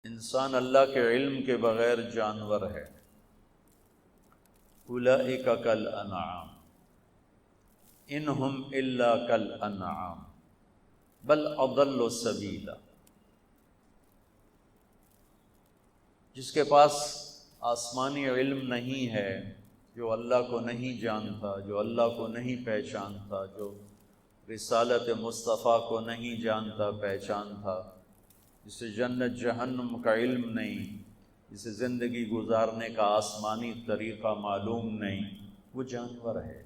انسان اللہ کے علم کے بغیر جانور ہے۔ اولئک کالانعام ان ہم الا کالانعام بل اضل سبیلا۔ جس کے پاس آسمانی علم نہیں ہے، جو اللہ کو نہیں جانتا، جو اللہ کو نہیں پہچانتا، جو رسالت مصطفیٰ کو نہیں جانتا پہچانتا، جسے جنت جہنم کا علم نہیں، جسے زندگی گزارنے کا آسمانی طریقہ معلوم نہیں، وہ جانور ہے۔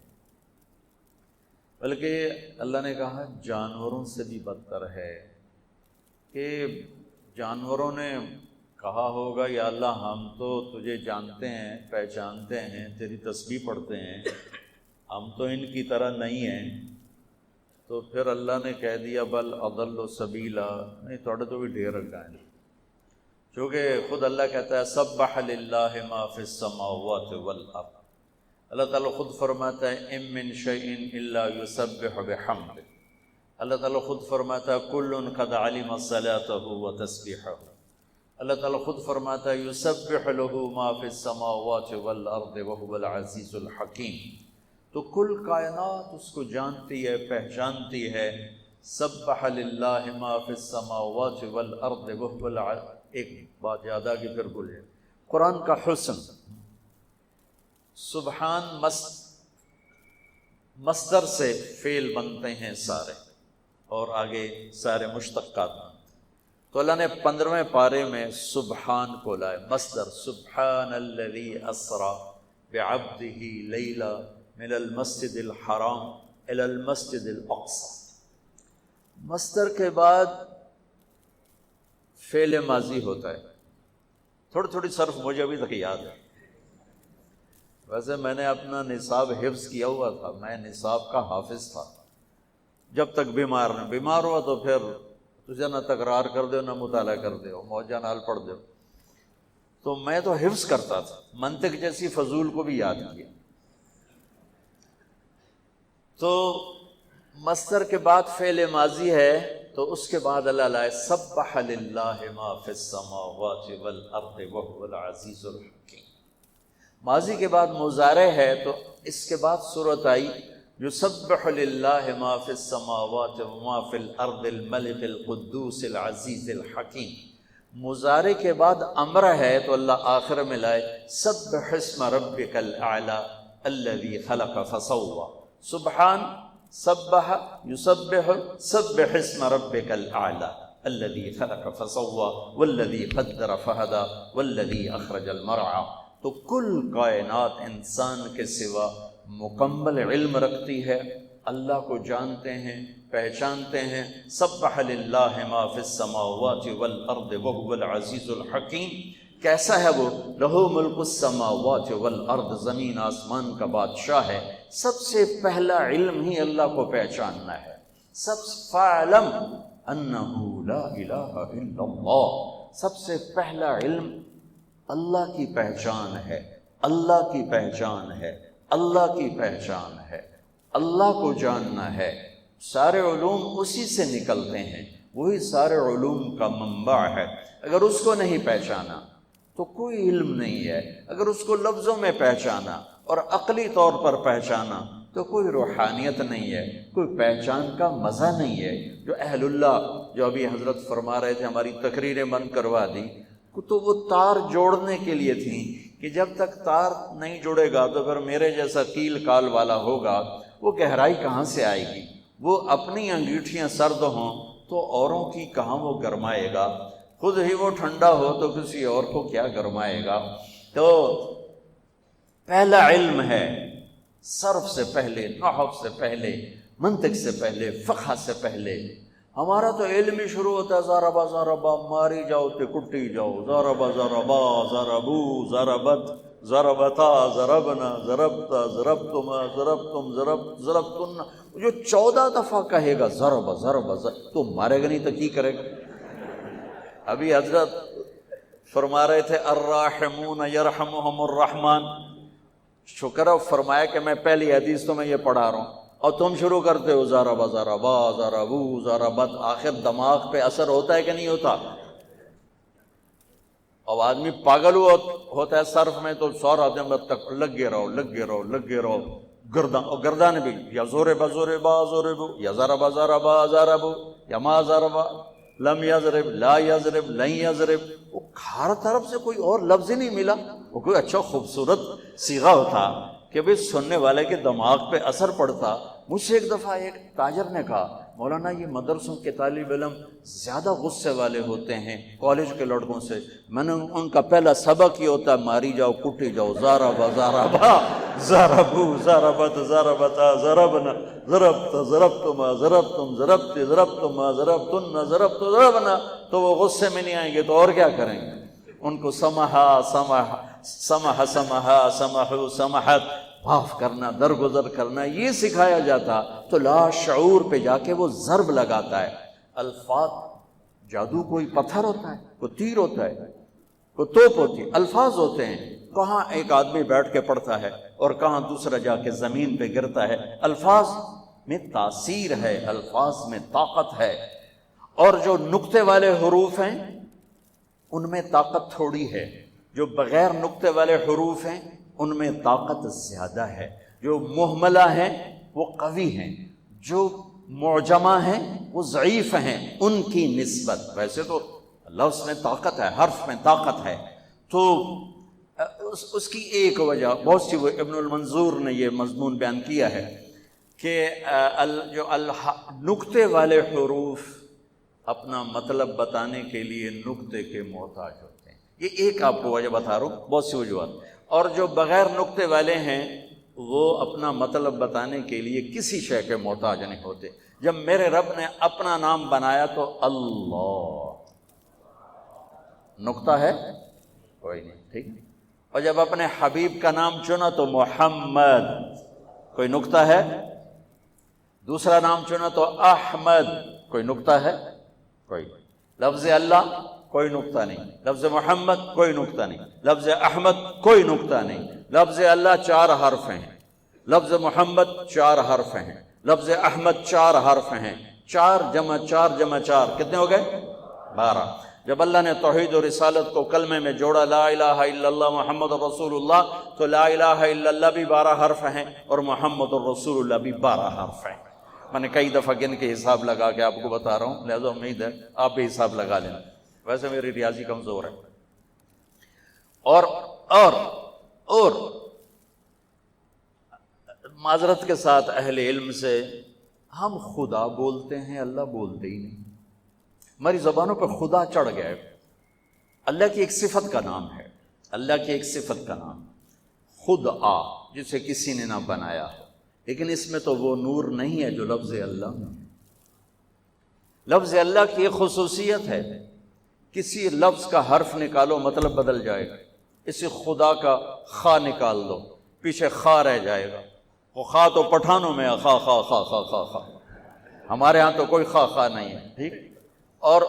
بلکہ اللہ نے کہا جانوروں سے بھی بدتر ہے، کہ جانوروں نے کہا ہوگا یا اللہ ہم تو تجھے جانتے ہیں، پہچانتے ہیں، تیری تسبیح پڑھتے ہیں، ہم تو ان کی طرح نہیں ہیں۔ تو پھر اللہ نے کہہ دیا بل اضل سبیلا، نہیں تھوڑے تو بھی ڈھیر گائے، چونکہ خود اللہ کہتا ہے سبح للہ ما فی السماوات والارض۔ اللہ تعالیٰ خود فرماتا ہے ان من شیء الا یسبح بحمدہ۔ اللہ تعالیٰ خود فرماتا ہے کل قد علم صلاتہ وتسبیحہ۔ اللہ تعالیٰ خود فرماتا ہے یسبح لہ ما فی السماوات والارض وہو العزیز الحکیم۔ تو کل کائنات اس کو جانتی ہے، پہچانتی ہے۔ سبح للہ ما فی السماوات والارض وہو ایک بات یاد آ گئی پھر بولے، قرآن کا حسن۔ سبحان مصدر سے فعل بنتے ہیں سارے، اور آگے سارے مشتقات۔ تو اللہ نے 15ویں پارے میں سبحان کو لائے، مصدر سبحان الذی اسری بعبدہ لیلا من المسجد الحرام الی المسجد الاقصی۔ مصدر کے بعد فعل ماضی ہوتا ہے۔ تھوڑی صرف مجھے ابھی تک یاد ہے، ویسے میں نے اپنا نصاب حفظ کیا ہوا تھا، میں نصاب کا حافظ تھا، جب تک بیمار ہوا تو پھر تجھے نہ تکرار کر دو نہ مطالعہ کر دو، موجہ نال پڑھ دو۔ تو میں تو حفظ کرتا تھا، منطق جیسی فضول کو بھی یاد کیا۔ تو مصدر کے بعد فعل ماضی ہے، تو اس کے بعد اللہ لائے سبح للہ ما فی السماوات والارض وہو العزیز الحکیم۔ ماضی کے بعد مضارع ہے، تو اس کے بعد صورت آئی یسبح للہ ما فی السماوات وما فی الارض الملک القدوس العزیز الحکیم۔ مضارع کے بعد امر ہے، تو اللہ آخر میں لائے سبح اسم ربک الاعلی الذی خلق فسوی۔ سبحان سبح یسبح سبح اسم ربک الاعلی الذی خلق فسوی والذی قدر فہدی والذی اخرج المرعی۔ تو کل کائنات انسان کے سوا مکمل علم رکھتی ہے، اللہ کو جانتے ہیں، پہچانتے ہیں۔ سبح للہ ما فی السماوات والارض وہو العزیز الحکیم۔ کیسا ہے وہ؟ لہ ملک السماوات والارض، زمین آسمان کا بادشاہ ہے۔ سب سے پہلا علم ہی اللہ کو پہچاننا ہے۔ فاعلم انہ لا الہ الا اللہ، سب سے پہلا علم اللہ کی پہچان ہے، اللہ کی پہچان ہے، اللہ کی پہچان ہے، اللہ کو جاننا ہے۔ سارے علوم اسی سے نکلتے ہیں، وہی سارے علوم کا منبع ہے۔ اگر اس کو نہیں پہچانا تو کوئی علم نہیں ہے، اگر اس کو لفظوں میں پہچانا اور عقلی طور پر پہچانا تو کوئی روحانیت نہیں ہے، کوئی پہچان کا مزہ نہیں ہے۔ جو اہل اللہ، جو ابھی حضرت فرما رہے تھے، ہماری تقریریں بند کروا دی، تو وہ تار جوڑنے کے لیے تھیں، کہ جب تک تار نہیں جڑے گا تو پھر میرے جیسا کیل کال والا ہوگا، وہ گہرائی کہاں سے آئے گی؟ وہ اپنی انگیٹھیاں سرد ہوں تو اوروں کی کہاں وہ گرمائے گا؟ خود ہی وہ ٹھنڈا ہو تو کسی اور کو کیا گرمائے گا؟ تو پہلا علم ہے، صرف سے پہلے، نحو سے پہلے، منطق سے پہلے، فقہ سے پہلے۔ ہمارا تو علم ہی شروع ہوتا ہے ضربا ضربا، ماری جاؤ تے کٹی جاؤ، ضربا ضربا ضربو ضربت ضربتا ضربنا ضربتا ضربتما ضربتم ضربتن، جو 14 دفعہ کہے گا ضرب ضرب تو مارے گا نہیں تو کی کرے گا؟ ابھی حضرت فرما رہے تھے الراحمون یرحمہم الرحمن، شکر فرمایا کہ میں پہلی حدیث تو میں یہ پڑھا رہا ہوں، اور تم شروع کرتے ہو ضربا ضربا ضربو ضربت، آخر دماغ پہ اثر ہوتا ہے کہ نہیں ہوتا؟ اب آدمی پاگل ہوتا ہے صرف میں تو 100 دن تک لگے رہو گردان بھی یا زوربا زوربو یا ضربا ضربو یا ما ضربا لم یضرب لا یضرب لن یضرب، وہ ہر طرف سے کوئی اور لفظ ہی نہیں ملا۔ وہ کوئی اچھا خوبصورت صیغہ ہوتا کہ بھئی سننے والے کے دماغ پہ اثر پڑتا۔ مجھ سے ایک دفعہ ایک تاجر نے کہا مولانا یہ مدرسوں کے طالب علم زیادہ غصے والے ہوتے ہیں کالج کے لڑکوں سے۔ میں نے ان کا پہلا سبق یہ ہوتا ہے ماری جاؤ کٹی جاؤ، ضربا ضربو ضربت ضربتا ضربنا ضربت ضربتما ضربتم ضربت ضربتما ضربتن ضربت ضربنا، تو وہ غصے میں نہیں آئیں گے تو اور کیا کریں گے؟ ان کو سمحا سمحو سمحت، معاف کرنا، درگزر کرنا، یہ سکھایا جاتا تو لا شعور پہ جا کے وہ ضرب لگاتا ہے۔ الفاظ جادو کوئی پتھر ہوتا ہے، کوئی تیر ہوتا ہے، کوئی توپ ہوتی ہے، الفاظ ہوتے ہیں۔ کہاں ایک آدمی بیٹھ کے پڑھتا ہے اور کہاں دوسرا جا کے زمین پہ گرتا ہے۔ الفاظ میں تاثیر ہے، الفاظ میں طاقت ہے، اور جو نقطے والے حروف ہیں ان میں طاقت تھوڑی ہے، جو بغیر نقطے والے حروف ہیں ان میں طاقت زیادہ ہے۔ جو مہملہ ہیں وہ قوی ہیں، جو معجمہ ہیں وہ ضعیف ہیں ان کی نسبت۔ ویسے تو لفظ میں طاقت ہے، حرف میں طاقت ہے، تو اس کی ایک وجہ بہت سی، وہ ابن المنظور نے یہ مضمون بیان کیا ہے کہ جو نقطے والے حروف اپنا مطلب بتانے کے لیے نقطے کے محتاج ہوتے ہیں۔ یہ ایک آپ کو وجہ بتا رہا ہوں، بہت سی وجوہات۔ اور جو بغیر نقطے والے ہیں وہ اپنا مطلب بتانے کے لیے کسی شے کے محتاج نہیں ہوتے۔ جب میرے رب نے اپنا نام بنایا تو اللہ، نقطہ ہے کوئی نہیں، ٹھیک۔ اور جب اپنے حبیب کا نام چنا تو محمد، کوئی نقطہ ہے؟ دوسرا نام چنا تو احمد، کوئی نقطہ ہے؟ کوئی۔ لفظ اللہ کوئی نقطہ نہیں، لفظ محمد کوئی نقطہ نہیں، لفظ احمد کوئی نقطہ نہیں۔ لفظ اللہ 4 حرف ہیں، لفظ محمد 4 حرف ہیں، لفظ احمد 4 حرف ہیں۔ 4 جمع 4 جمع 4 کتنے ہو گئے؟ 12۔ جب اللہ نے توحید و رسالت کو کلمے میں جوڑا لا الہ الا اللہ محمد رسول اللہ، تو لا الہ الا اللہ بھی 12 حرف ہیں اور محمد رسول اللہ بھی 12 حرف ہیں۔ میں نے کئی دفعہ گن کے حساب لگا کے آپ کو بتا رہا ہوں، لہذا امید ہے آپ بھی حساب لگا لیں، ویسے میری ریاضی کمزور ہے۔ اور معذرت کے ساتھ اہل علم سے، ہم خدا بولتے ہیں، اللہ بولتے ہی نہیں۔ ہماری زبانوں پہ خدا چڑھ گیا ہے۔ اللہ کی ایک صفت کا نام ہے، اللہ کی ایک صفت کا نام خدا، جسے کسی نے نہ بنایا ہو، لیکن اس میں تو وہ نور نہیں ہے جو لفظ اللہ میں۔ لفظ اللہ کی ایک خصوصیت ہے، کسی لفظ کا حرف نکالو مطلب بدل جائے گا۔ اسی خدا کا خا نکال دو، پیچھے خا رہ جائے گا۔ وہ خا تو پٹھانوں میں ہے، خا خا خا خا خا خا، ہمارے ہاں تو کوئی خا خا نہیں ہے، ٹھیک۔ اور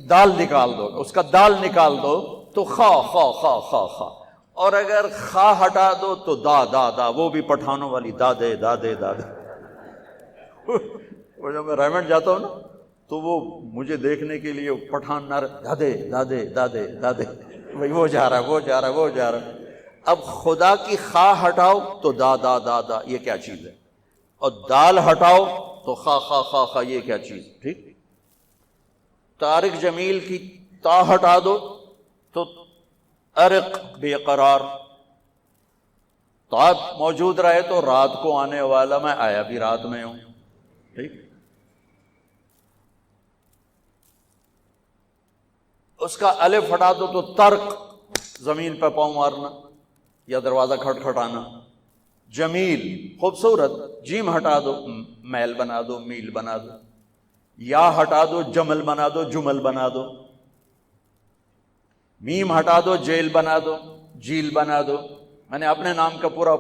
دال نکال دو، اس کا دال نکال دو تو خا خا خا خا خا، اور اگر خا ہٹا دو تو دا دا دا، وہ بھی پٹھانوں والی دادے دادے دادے۔ وہ جب میں ریمنڈ جاتا ہوں نا تو وہ مجھے دیکھنے کے لیے پٹھان نہ دادے دادے دادے دادے، بھائی وہ جا رہا ہے وہ جا رہا ہے وہ جا رہا ہے۔ اب خدا کی خا ہٹاؤ تو دا دا دا دا، یہ کیا چیز ہے؟ اور دال ہٹاؤ تو خا خا خا خا، یہ کیا چیز؟ ٹھیک۔ طارق جمیل کی تا ہٹا دو تو ارق بے قرار، تا موجود رہے تو رات کو آنے والا، میں آیا بھی رات میں ہوں، ٹھیک۔ اس کا الف ہٹا دو تو ترک، زمین پہ پاؤں مارنا یا دروازہ کھٹکھٹانا۔ جمیل خوبصورت، جیم ہٹا دو میل بنا دو میل بنا دو، یا ہٹا دو جمل بنا دو جمل بنا دو، میم ہٹا دو جیل بنا دو جیل بنا دو۔ میں نے اپنے نام کا پورا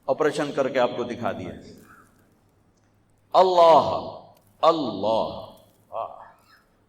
آپریشن کر کے آپ کو دکھا دیا۔ اللہ اللہ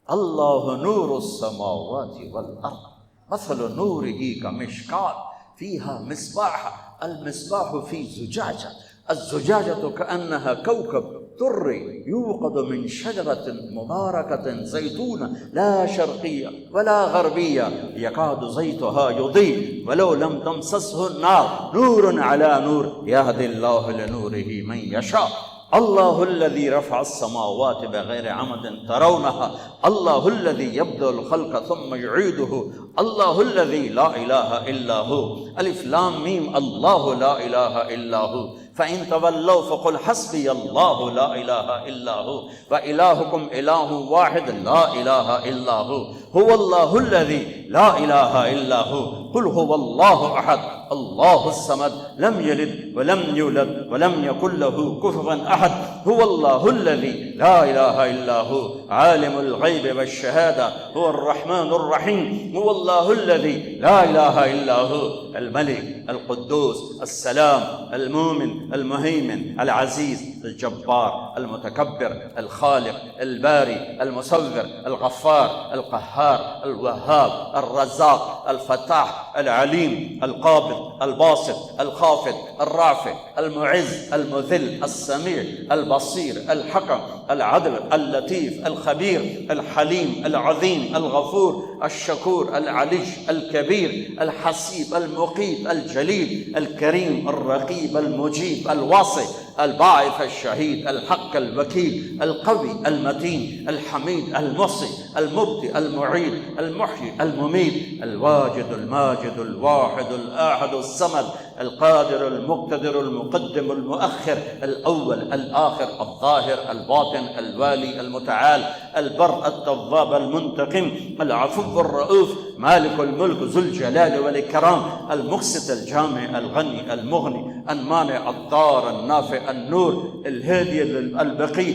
اللہ نور السماوات والارض مثل نورہ کمشکاۃ فیہا مصباح المصباح فی زجاجہ الزجاجۃ کأنہا کوکب الدر يوقد من شجرة مباركة زيتونة لا شرقية ولا غربية يكاد زيتها يضيء ولو لم تمسسه النار نور على نور يهدي الله لنوره من يشاء الله الذي رفع السماوات بغير عمد ترونها الله الذي يبدأ الخلق ثم يعيده الله الذي لا إله إلا هو ألف لام ميم الله لا إله إلا هو فإن تولوا فقل حسبي الله لا إله إلا هو وإلهكم إله واحد لا إله إلا هو الله الذي لا إله إلا هو قل هو الله أحد الله الصمد لم يلد ولم يولد ولم يكن له كفوا أحد هو الله الذي لا إله إلا هو عالم الغيب والشهادة هو الرحمن الرحيم هو الله الذي لا إله إلا هو الملك القدوس السلام المؤمن المهيمن العزيز الجبار المتكبر الخالق الباري المصور الغفار القهار الوهاب الرزاق الفتاح العليم القابض الباسط الخافض الرافع المعز المذل السميع البصير الحكم العدل اللطيف الخبير الحليم العظيم الغفور الشكور العلي الكبير الحسيب المقيت الجليل الكريم الرقيب المجيب الواصي الباعث الشهيد الحق الوكيل القوي المتين الحميد المحصي المبدئ المعيد المحيي المميت الواجد الماجد الواحد الآحد الصمد القادر المقتدر المقدم المؤخر الأول الآخر الظاهر الباطن الوالي المتعال البر التواب المنتقم العفو الرؤوف مالك الملك ذو الجلال والإكرام المقسط الجامع الغني المغني المانع الضار النافع النور الهادي البقي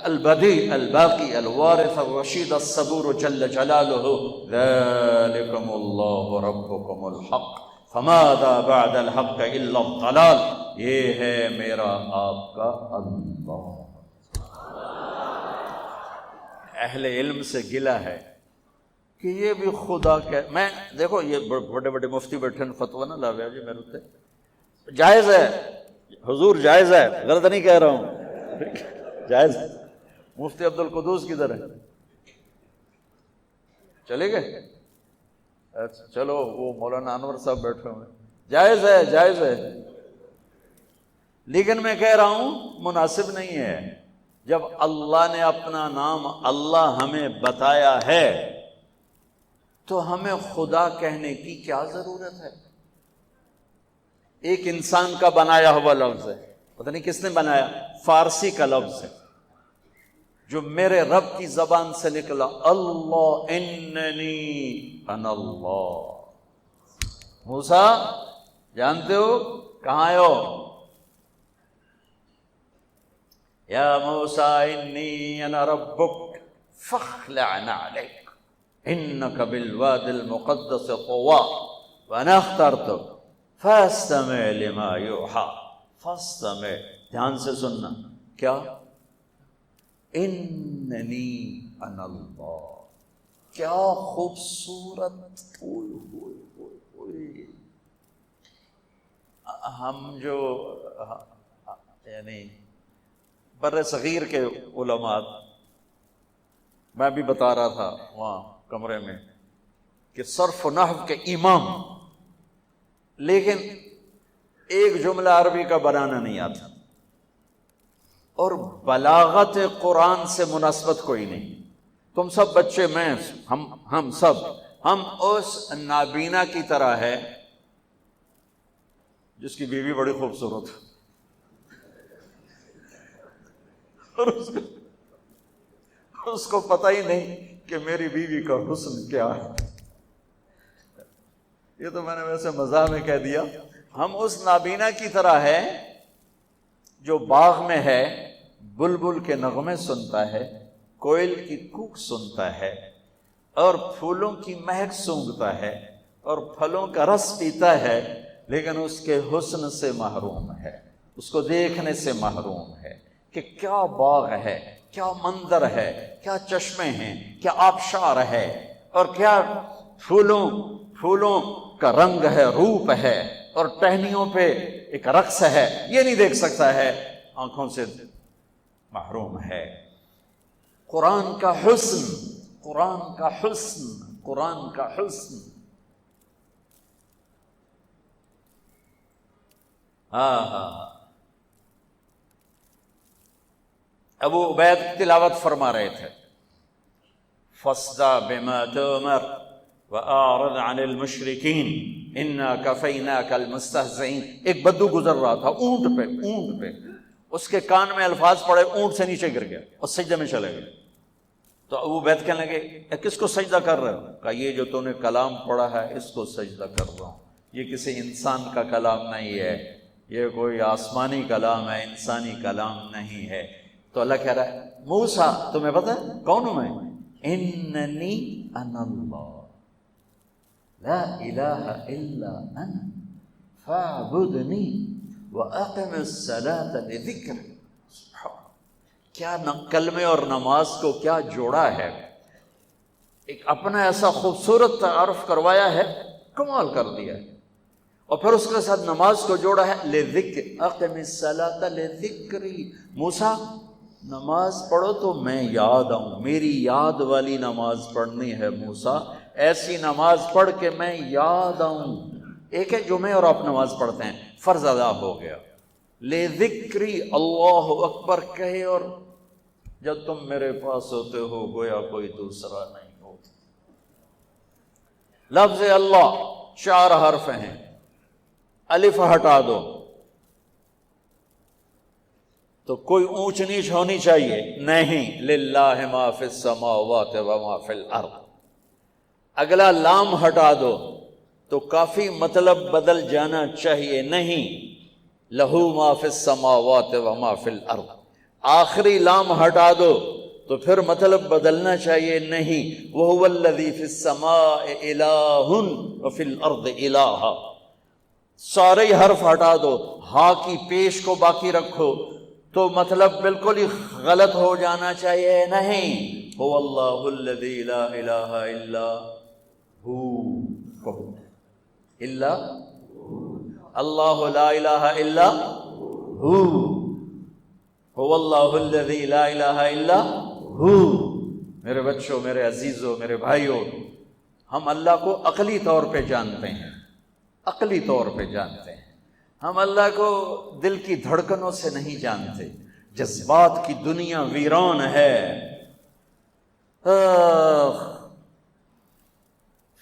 البديع الباقي الوارث الرشيد الصبور جل جلاله ذلكم الله ربكم الحق فماذا بعد الحق الا الضلال یہ ہے میرا آپ کا اللہ۔ اہل علم سے گلہ ہے کہ یہ بھی خدا کہ میں دیکھو یہ بڑے بڑے مفتی بیٹھے فتویٰ نہ لاویا جی میرے اتنے جائز ہے حضور جائز ہے غلط نہیں کہہ رہا ہوں جائز ہے۔ مفتی عبدالقدوس کدھر ہے چلے گئے اچھا چلو وہ مولانا انور صاحب بیٹھے ہوئے جائز ہے جائز ہے لیکن میں کہہ رہا ہوں مناسب نہیں ہے جب اللہ نے اپنا نام اللہ ہمیں بتایا ہے تو ہمیں خدا کہنے کی کیا ضرورت ہے؟ ایک انسان کا بنایا ہوا لفظ ہے پتہ نہیں کس نے بنایا فارسی کا لفظ ہے جو میرے رب کی زبان سے نکلا اللہ اننی انا اللہ۔ موسیٰ جانتے ہو کہاں آئے ہو؟ یا موسیٰ انی انا ربک فاخلع نعلیک انک بالواد المقدس طویٰ وانا اخترتک فاستمع لما یوحیٰ فاستمع دھیان سے سننا کیا اننی انا اللہ کیا خوبصورت ہم جو یعنی بر صغیر کے علماء میں بھی بتا رہا تھا وہاں کمرے میں کہ صرف و نحو کے امام لیکن ایک جملہ عربی کا بنانا نہیں آتا اور بلاغت قرآن سے مناسبت کوئی نہیں۔ تم سب بچے میں ہم سب ہم اس نابینا کی طرح ہے جس کی بیوی بڑی خوبصورت ہے اور اس کو پتہ ہی نہیں کہ میری بیوی کا حسن کیا ہے۔ یہ تو میں نے ویسے مزاح میں کہہ دیا۔ ہم اس نابینا کی طرح ہے جو باغ میں ہے بلبل کے نغمے سنتا ہے کوئل کی کوک سنتا ہے اور پھولوں کی مہک سونگھتا ہے اور پھلوں کا رس پیتا ہے لیکن اس کے حسن سے محروم ہے، اس کو دیکھنے سے محروم ہے کہ کیا باغ ہے، کیا منظر ہے، کیا چشمے ہیں، کیا آبشار ہے اور کیا پھولوں کا رنگ ہے، روپ ہے اور ٹہنیوں پہ ایک رقص ہے، یہ نہیں دیکھ سکتا ہے آنکھوں سے محروم ہے۔ قرآن کا حسن، قرآن کا حسن، قرآن کا حسن۔ ابو عبید تلاوت فرما رہے تھے، فاصدع بما تؤمر وأعرض عن المشركين إنا كفيناك المستهزئين۔ ایک بدو گزر رہا تھا اونٹ پہ، اس کے کان میں الفاظ پڑے، اونٹ سے نیچے گر گیا اور سجدے میں چلے گئے۔ تو ابو عبید کہنے لگے کس کو سجدہ کر رہے ہو؟ کہا یہ جو تو نے کلام پڑھا ہے اس کو سجدہ کر رہا ہوں، یہ کسی انسان کا کلام نہیں ہے، یہ کوئی آسمانی کلام ہے، انسانی کلام نہیں ہے۔ تو اللہ کہہ رہا ہے موسیٰ تمہیں پتہ ہے کون ہوں میں؟ اننی انا اللہ لا الہ الا انا فاعبدنی واقم الصلاۃ لذکری۔ کیا کلمے اور نماز کو کیا جوڑا ہے، ایک اپنا ایسا خوبصورت تعارف کروایا ہے، کمال کر دیا ہے، اور پھر اس کے ساتھ نماز کو جوڑا ہے لذکر، اقم الصلاۃ لذکری۔ موسیٰ نماز پڑھو تو میں یاد آؤں، میری یاد والی نماز پڑھنی ہے موسیٰ، ایسی نماز پڑھ کے میں یاد آؤں۔ ایک ہے جمعہ اور آپ نماز پڑھتے ہیں، فرض ادا ہو گیا، لذکری اللہ اکبر کہے، اور جب تم میرے پاس ہوتے ہو گویا کوئی دوسرا نہیں ہوتا۔ لفظ اللہ 4 حرف ہیں، الف ہٹا دو تو کوئی اونچ نیچ ہونی چاہیے نہیں، للہ ما فی السماوات و ما فی الارض۔ اگلا لام ہٹا دو تو کافی مطلب بدل جانا چاہیے نہیں، لہو ما فی السماوات و ما فی الارض۔ آخری لام ہٹا دو تو پھر مطلب بدلنا چاہیے نہیں، وہو الذی فی السماء الہ وفی الارض الہ۔ سارے حرف ہٹا دو، ہاں کی پیش کو باقی رکھو تو مطلب بالکل ہی غلط ہو جانا چاہیے نہیں، هو اللہ الذی لا الہ الا ہو، الا اللہ لا الہ الا ہو، هو اللہ الذی لا الہ الا ہو۔ میرے بچوں، میرے عزیزوں، میرے بھائیوں، ہم اللہ کو عقلی طور پہ جانتے ہیں، عقلی طور پہ جانتے ہیں، ہم اللہ کو دل کی دھڑکنوں سے نہیں جانتے، جذبات کی دنیا ویران ہے۔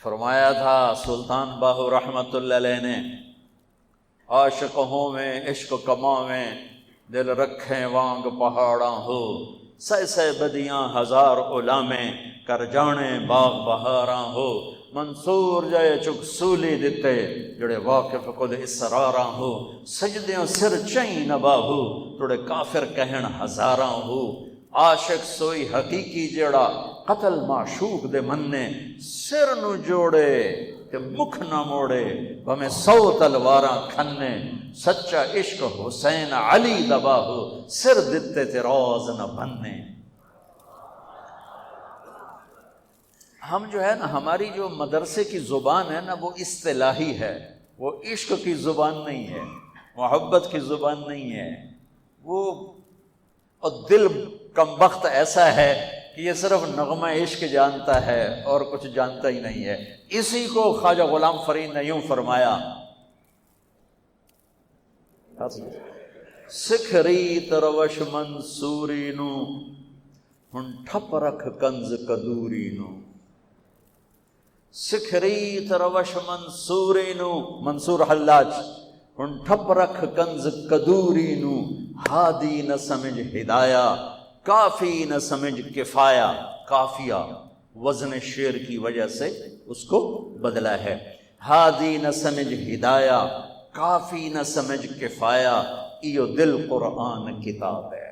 فرمایا تھا سلطان باہو رحمت اللہ علیہ نے، عاشق ہوں میں عشق کما میں دل رکھیں وانگ پہاڑاں ہو، سہ سہ بدیاں ہزار علامیں کر جانے باغ بہاراں ہو، منصور جائے چک سولی دیتے جڑے واقف کل اسراراں ہو، سجدیاں سر چیں نباہو توڑے کافر کہن ہزاراں ہو، عاشق سوئی حقیقی جڑا قتل معشوق دے مننے، سر نو جوڑے کہ مکھ نہ موڑے بھمیں 100 تلواراں کھنے، سچا عشق حسین علی دباہو سر دیتے تے روز نہ بننے۔ ہم جو ہے نا، ہماری جو مدرسے کی زبان ہے نا، وہ اصطلاحی ہے، وہ عشق کی زبان نہیں ہے، محبت کی زبان نہیں ہے، وہ اور دل کمبخت ایسا ہے کہ یہ صرف نغمہ عشق جانتا ہے اور کچھ جانتا ہی نہیں ہے۔ اسی کو خواجہ غلام فرید نے یوں فرمایا، سکھری تروش منصوری نو ہن ٹھپ رکھ کنز کدوری نو، سکھری تروش منصوری نو، منصور حلاج، ہن ٹھپ رکھ کنز کدوری نو، ہادی نہ سمجھ ہدایہ کافی نہ سمجھ کفایہ، کافیہ وزن شعر کی وجہ سے اس کو بدلا ہے، ہادی نہ سمجھ ہدایہ کافی نہ سمجھ کفایہ، ایو دل قرآن کتاب ہے،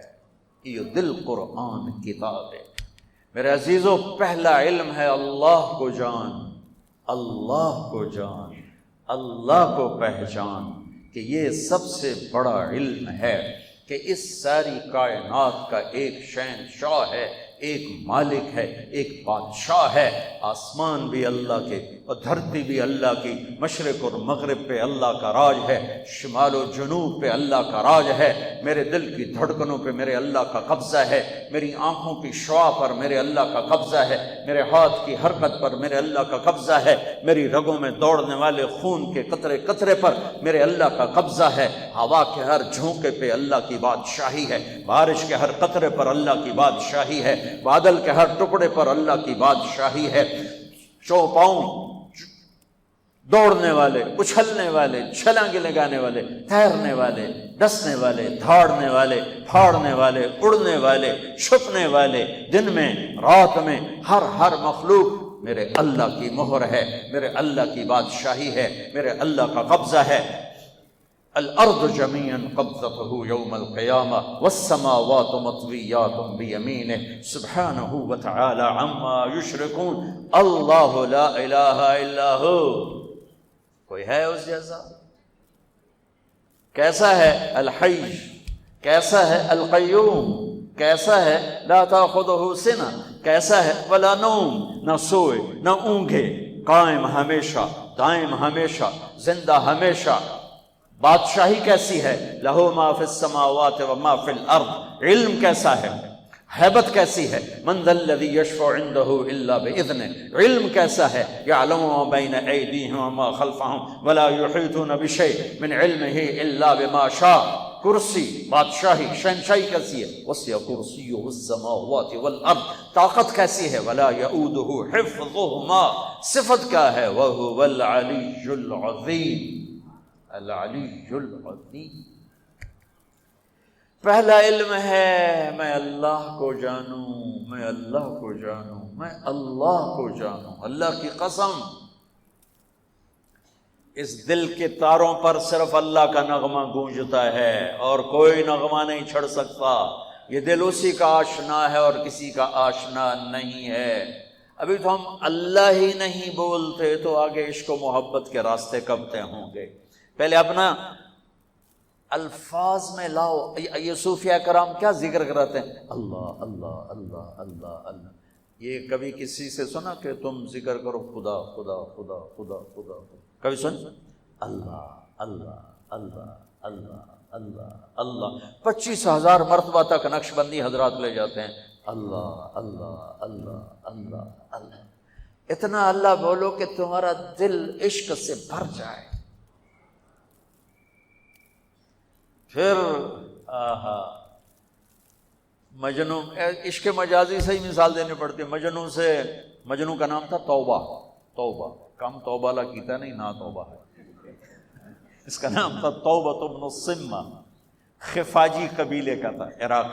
ایو دل قرآن کتاب ہے۔ میرے عزیزو، پہلا علم ہے اللہ کو جان، اللہ کو جان، اللہ کو پہچان، کہ یہ سب سے بڑا علم ہے کہ اس ساری کائنات کا ایک شہنشاہ ہے ایک مالک ہے، ایک بادشاہ ہے۔ آسمان بھی اللہ کے اور دھرتی بھی اللہ کی، مشرق اور مغرب پہ اللہ کا راج ہے، شمال و جنوب پہ اللہ کا راج ہے۔ میرے دل کی دھڑکنوں پہ میرے اللہ کا قبضہ ہے، میری آنکھوں کی شعاع پر میرے اللہ کا قبضہ ہے، میرے ہاتھ کی حرکت پر میرے اللہ کا قبضہ ہے، میری رگوں میں دوڑنے والے خون کے قطرے قطرے پر میرے اللہ کا قبضہ ہے۔ ہوا کے ہر جھونکے پہ اللہ کی بادشاہی ہے، بارش کے ہر قطرے پر اللہ کی بادشاہی ہے، بادل کے ہر ٹکڑے پر اللہ کی بادشاہی ہے۔ چوپاؤں دوڑنے والے، اچھلنے والے، چھلانگیں لگانے والے، تیرنے والے، ڈسنے والے، دھاڑنے والے، پھاڑنے والے، اڑنے والے، چھپنے والے، دن میں رات میں، ہر مخلوق میرے اللہ کی مہر ہے، میرے اللہ کی بادشاہی ہے، میرے اللہ کا قبضہ ہے۔ الارض جميعا قبضته يوم القيامة والسماوات مطويات بيمينه سبحانه وتعالى عما يشركون اللہ لا الہ الا ہو۔ کوئی ہے اس جیسا؟ کیسا ہے الحی، کیسا ہے القیوم، کیسا ہے لا تاخذہ سنہ، کیسا ہے ولا نوم، نہ سوئے نہ اونگے، قائم ہمیشہ، دائم ہمیشہ، زندہ ہمیشہ۔ بادشاہی کیسی ہے؟ لہو ما فی السماوات و ما فی الارض، علم کیسا ہے؟ ہیبت کیسی ہے؟ من ذا الذی یشفع عندہ الا باذنہ، علم کیسا ہے؟ یعلم ما بین ایدیہم وما خلفہم ولا یحیطون بشیء من علمہ الا بما شاء۔ کرسی، بادشاہی، شہنشاہی کیسی ہے؟ وسع کرسیہ السماوات والارض، طاقت کیسی ہے؟ ولا یؤودہ حفظہما، صفت کیا ہے؟ وہو العلی العظیم، العلی العظیم۔ پہلا علم ہے میں اللہ کو جانوں، میں اللہ کو جانوں، میں اللہ کو جانوں۔ اللہ کی قسم، اس دل کے تاروں پر صرف اللہ کا نغمہ گونجتا ہے اور کوئی نغمہ نہیں چھڑ سکتا۔ یہ دل اسی کا آشنا ہے اور کسی کا آشنا نہیں ہے۔ ابھی تو ہم اللہ ہی نہیں بولتے تو آگے عشق و محبت کے راستے کب طے ہوں گے؟ پہلے اپنا الفاظ میں لاؤ۔ یہ صوفیہ کرام کیا ذکر کراتے ہیں؟ اللہ اللہ اللہ اللہ اللہ۔ یہ کبھی کسی سے سنا کہ تم ذکر کرو خدا خدا خدا خدا خدا؟ کبھی سن؟ اللہ اللہ اللہ اللہ اللہ اللہ 25,000 مرتبہ تک نقش بندی حضرات لے جاتے ہیں۔ اللہ اللہ اللہ اللہ اللہ۔ اتنا اللہ بولو کہ تمہارا دل عشق سے بھر جائے۔ پھر مجنوں، عشق مجازی سے ہی مثال دینی پڑتی ہے۔ مجنوں سے، مجنوں کا نام تھا توبہ، توبہ کم توبہ لا کیتا نہیں، نا توبہ ہے، اس کا نام تھا توبہ بن الصمہ، خفاجی قبیلے کا تھا، عراق،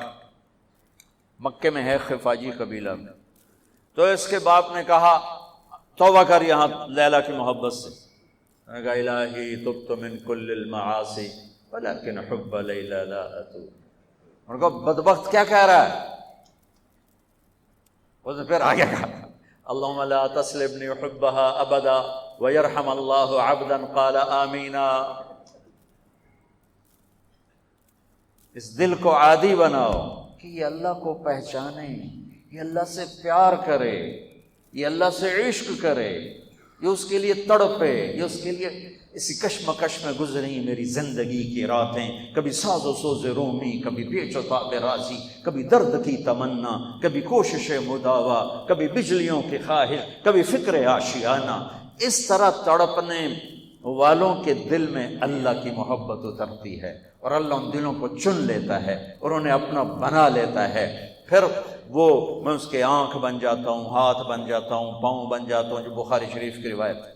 مکے میں ہے خفاجی قبیلہ میں۔ تو اس کے باپ نے کہا توبہ کر یہاں لیلا کی محبت سے۔ میں نے کہا الہی تبت من کل المعاصی ولكن حب لیلا لا اتوب۔ ان کو بدبخت کیا کہہ رہا ہے؟ وہ پھر آگے کہا اللہم لا تسلبنی حبها ابدا ویرحم اللہ عبدا قال آمینا۔ اس دل کو عادی بناؤ کہ یہ اللہ کو پہچانے، یہ اللہ سے پیار کرے، یہ اللہ سے عشق کرے، یہ اس کے لیے تڑپے، یہ اس کے لیے اسی کشمکش میں گزری میری زندگی کی راتیں، کبھی ساز و سوز رومی، کبھی پیچ و تاب راضی، کبھی درد کی تمنا، کبھی کوشش مداوا، کبھی بجلیوں کی خواہش، کبھی فکر آشیانہ۔ اس طرح تڑپنے والوں کے دل میں اللہ کی محبت اترتی ہے اور اللہ ان دلوں کو چن لیتا ہے اور انہیں اپنا بنا لیتا ہے۔ پھر وہ میں اس کے آنکھ بن جاتا ہوں، ہاتھ بن جاتا ہوں، پاؤں بن جاتا ہوں، جو بخاری شریف کی روایت ہے۔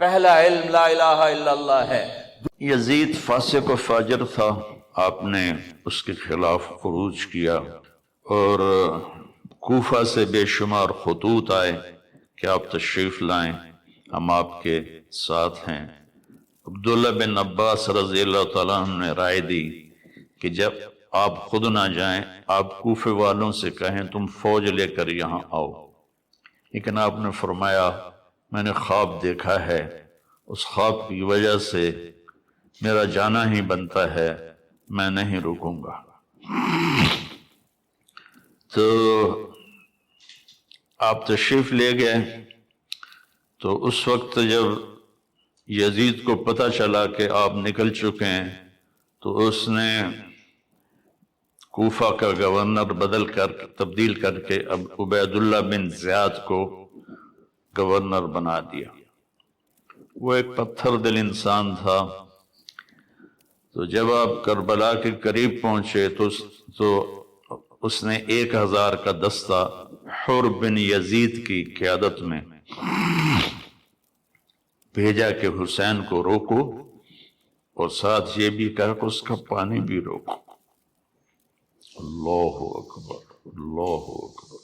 پہلا علم لا الہ الا اللہ ہے۔ یزید فاسق و فاجر تھا، آپ نے اس کے خلاف خروج کیا اور کوفہ سے بے شمار خطوط آئے کہ آپ تشریف لائیں، ہم آپ کے ساتھ ہیں۔ عبداللہ بن عباس رضی اللہ تعالیٰ عنہ نے رائے دی کہ جب آپ خود نہ جائیں، آپ کوفے والوں سے کہیں تم فوج لے کر یہاں آؤ۔ لیکن آپ نے فرمایا میں نے خواب دیکھا ہے، اس خواب کی وجہ سے میرا جانا ہی بنتا ہے، میں نہیں رکوں گا۔ تو آپ تشریف لے گئے تو اس وقت جب یزید کو پتہ چلا کہ آپ نکل چکے ہیں تو اس نے کوفہ کا گورنر تبدیل کر کے اب عبید اللہ بن زیاد کو گورنر بنا دیا۔ وہ ایک پتھر دل انسان تھا۔ تو جب آپ کربلا کے قریب پہنچے تو اس نے 1000 کا دستہ حر بن یزید کی قیادت میں بھیجا کہ حسین کو روکو، اور ساتھ یہ بھی کہا کہ اس کا پانی بھی روکو۔ اللہ اکبر، اللہ اکبر۔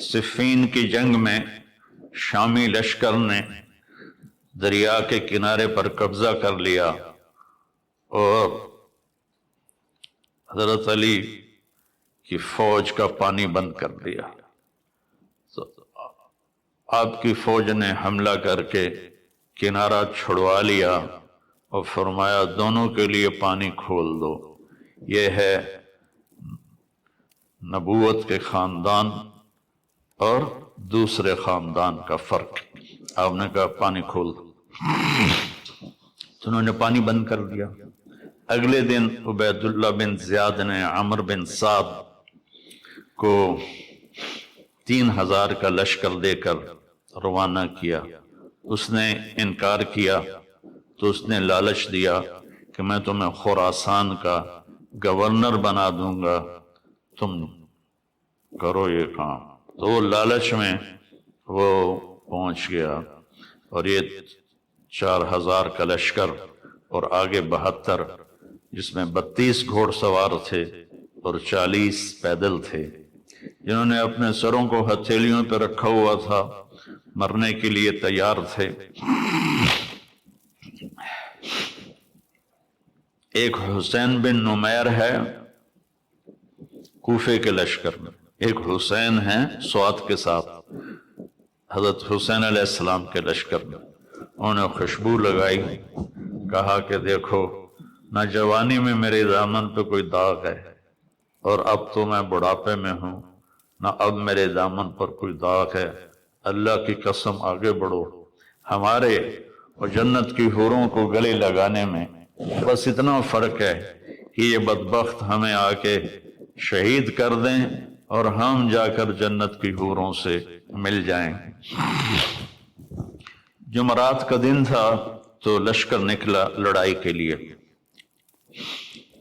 صفین کی جنگ میں شامی لشکر نے دریا کے کنارے پر قبضہ کر لیا اور حضرت علی کی فوج کا پانی بند کر دیا۔ تو آپ کی فوج نے حملہ کر کے کنارہ چھڑوا لیا اور فرمایا دونوں کے لیے پانی کھول دو۔ یہ ہے نبوت کے خاندان اور دوسرے خاندان کا فرق۔ آپ نے کہا پانی کھول دو، تو انہوں نے پانی بند کر دیا۔ اگلے دن عبید اللہ بن زیاد نے عمر بن سعد کو 3000 کا لشکر دے کر روانہ کیا۔ اس نے انکار کیا تو اس نے لالچ دیا کہ میں تمہیں خراسان کا گورنر بنا دوں گا، تم کرو یہ کام۔ تو وہ لالچ میں وہ پہنچ گیا، اور یہ 4000 کا لشکر اور آگے 72 جس میں 32 گھوڑ سوار تھے اور 40 پیدل تھے، جنہوں نے اپنے سروں کو ہتھیلیوں پہ رکھا ہوا تھا، مرنے کے لیے تیار تھے۔ ایک حسین بن نمیر ہے کوفے کے لشکر میں، ایک حسین ہے سوات کے ساتھ حضرت حسین علیہ السلام کے لشکر میں۔ انہوں نے خوشبو لگائی، کہا کہ دیکھو نہ جوانی میں میرے دامن پہ کوئی داغ ہے، اور اب تو میں بڑھاپے میں ہوں، نہ اب میرے دامن پر کوئی داغ ہے۔ اللہ کی قسم آگے بڑھو، ہمارے اور جنت کی حوروں کو گلے لگانے میں بس اتنا فرق ہے کہ یہ بدبخت ہمیں آ کے شہید کر دیں اور ہم جا کر جنت کی حوروں سے مل جائیں۔ جمعرات کا دن تھا تو لشکر نکلا لڑائی کے لیے،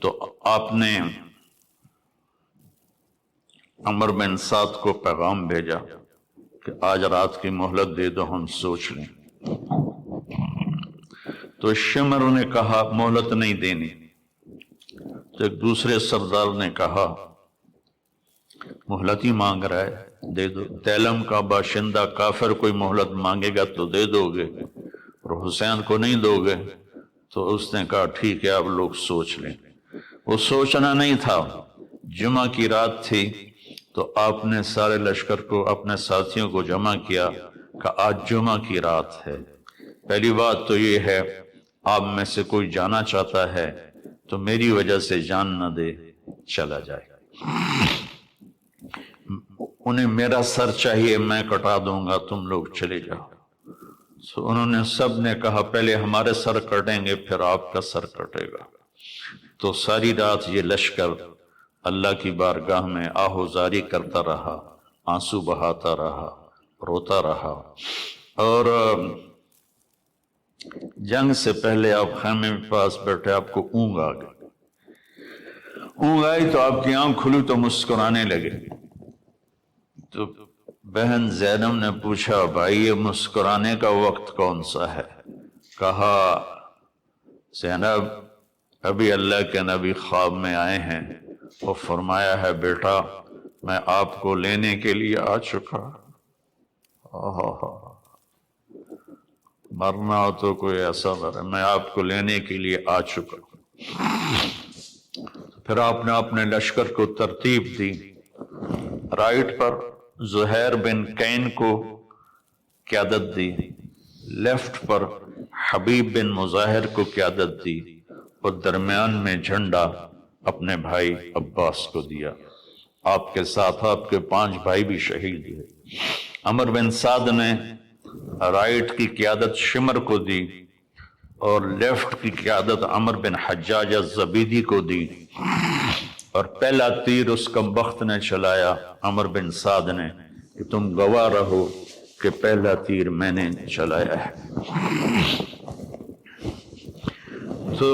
تو آپ نے عمر بن سعد کو پیغام بھیجا کہ آج رات کی مہلت دے دو، ہم سوچ لیں۔ تو شمر نے کہا مہلت نہیں دینی۔ تو ایک دوسرے سردار نے کہا مہلت ہی مانگ رہا ہے، دے دو۔ تیلم کا باشندہ کافر کوئی مہلت مانگے گا تو دے دو گے، اور حسین کو نہیں دو گے؟ تو اس نے کہا ٹھیک ہے، آپ لوگ سوچ لیں۔ وہ سوچنا نہیں تھا، جمعہ کی رات تھی، تو آپ نے سارے لشکر کو، اپنے ساتھیوں کو جمع کیا کہ آج جمعہ کی رات ہے۔ پہلی بات تو یہ ہے، آپ میں سے کوئی جانا چاہتا ہے تو میری وجہ سے جان نہ دے، چلا جائے۔ انہیں میرا سر چاہیے، میں کٹا دوں گا، تم لوگ چلے جاؤ۔ تو انہوں نے سب نے کہا پہلے ہمارے سر کٹیں گے پھر آپ کا سر کٹے گا۔ تو ساری رات یہ لشکر اللہ کی بارگاہ میں آہوزاری کرتا رہا، آنسو بہاتا رہا، روتا رہا۔ اور جنگ سے پہلے آپ خیمے میں پاس بیٹھے، آپ کو اونگ آ گئی۔ اونگ آئی تو آپ کی آنکھ کھلی تو مسکرانے لگے۔ تو بہن زینب نے پوچھا بھائی یہ مسکرانے کا وقت کون سا ہے؟ کہا زینب ابھی اللہ کے نبی خواب میں آئے ہیں، وہ فرمایا ہے بیٹا میں آپ کو لینے کے لیے آ چکا۔ مرنا ہو تو کوئی ایسا مرے، میں آپ کو لینے کے لیے آ چکا۔ پھر آپ نے اپنے لشکر کو ترتیب دی، رائٹ پر زہیر بن کین کو قیادت دی، لیفٹ پر حبیب بن مظاہر کو قیادت دی، اور درمیان میں جھنڈا اپنے بھائی عباس کو دیا۔ آپ کے ساتھ آپ کے 5 بھائی بھی شہید ہوئے۔ عمر بن سعد نے رائٹ کی قیادت شمر کو دی اور لیفٹ کی قیادت عمر بن حجاج الزبیدی کو دی، اور پہلا تیر اس کمبخت نے چلایا عمر بن سعد نے کہ تم گواہ رہو کہ پہلا تیر میں نے چلایا ہے۔ تو